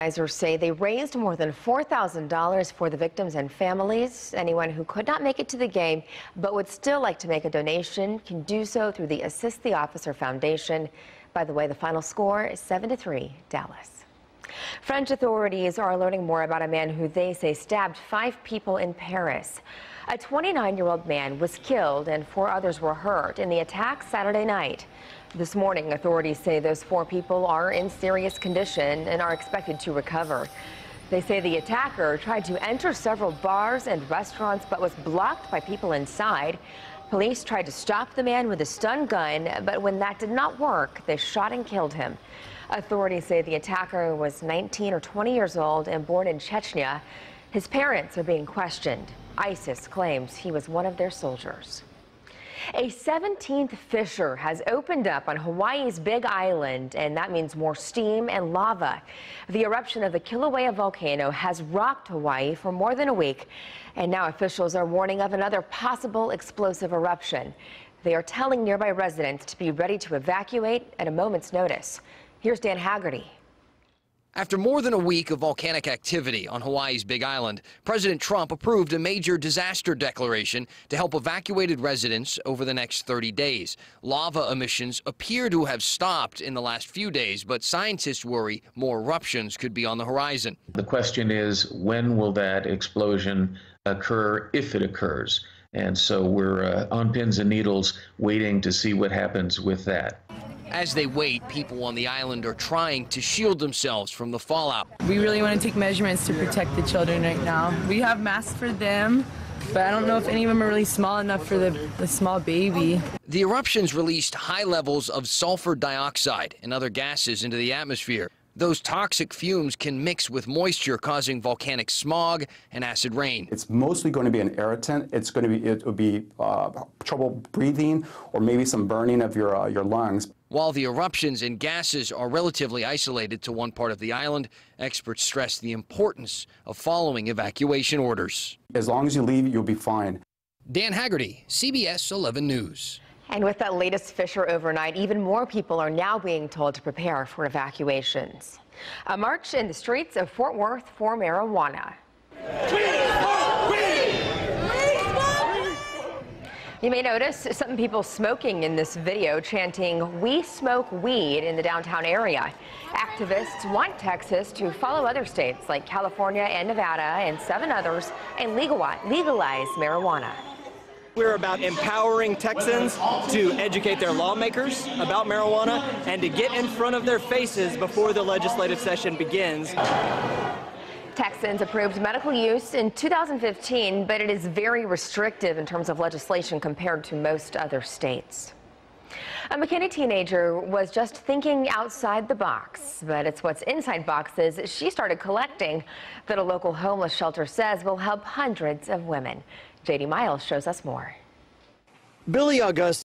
Organizers say they raised more than $4,000 for the victims and families. Anyone who could not make it to the game but would still like to make a donation can do so through the Assist the Officer Foundation. By the way, the final score is 7-3 Dallas. French authorities are learning more about a man who they say stabbed 5 people in Paris. A 29-year-old man was killed and 4 others were hurt in the attack Saturday night. This morning, authorities say those 4 people are in serious condition and are expected to recover. They say the attacker tried to enter several bars and restaurants but was blocked by people inside. Police tried to stop the man with a stun gun, but when that did not work, they shot and killed him. Authorities say the attacker was 19 or 20 years old and born in Chechnya. His parents are being questioned. ISIS claims he was one of their soldiers. A 17th fissure has opened up on Hawaii's Big Island, and that means more steam and lava. The eruption of the Kilauea volcano has rocked Hawaii for more than a week, and now officials are warning of another possible explosive eruption. They are telling nearby residents to be ready to evacuate at a moment's notice. Here's Dan Haggerty. After more than a week of volcanic activity on Hawaii's Big Island, President Trump approved a major disaster declaration to help evacuated residents over the next 30 days. Lava emissions appear to have stopped in the last few days, but scientists worry more eruptions could be on the horizon. The question is, when will that explosion occur, if it occurs? And so we're on pins and needles waiting to see what happens with that. As they wait, people on the island are trying to shield themselves from the fallout. We really want to take measurements to protect the children right now. We have masks for them, but I don't know if any of them are really small enough for the small baby. The eruptions released high levels of sulfur dioxide and other gases into the atmosphere. Those toxic fumes can mix with moisture, causing volcanic smog and acid rain. It's mostly going to be an irritant. It will be trouble breathing or maybe some burning of your lungs. While the eruptions and gases are relatively isolated to one part of the island, experts stress the importance of following evacuation orders. As long as you leave, you'll be fine. Dan Haggerty, CBS 11 News. And with that latest fissure overnight, even more people are now being told to prepare for evacuations. A march in the streets of Fort Worth for marijuana. You may notice some people smoking in this video, chanting, "We smoke weed" in the downtown area. Activists want Texas to follow other states like California and Nevada and 7 others and legalize marijuana. We're about empowering Texans to educate their lawmakers about marijuana and to get in front of their faces before the legislative session begins. Texans approved medical use in 2015, but it is very restrictive in terms of legislation compared to most other states. A McKinney teenager was just thinking outside the box, but it's what's inside boxes she started collecting that a local homeless shelter says will help hundreds of women. JD Miles shows us more. Billy August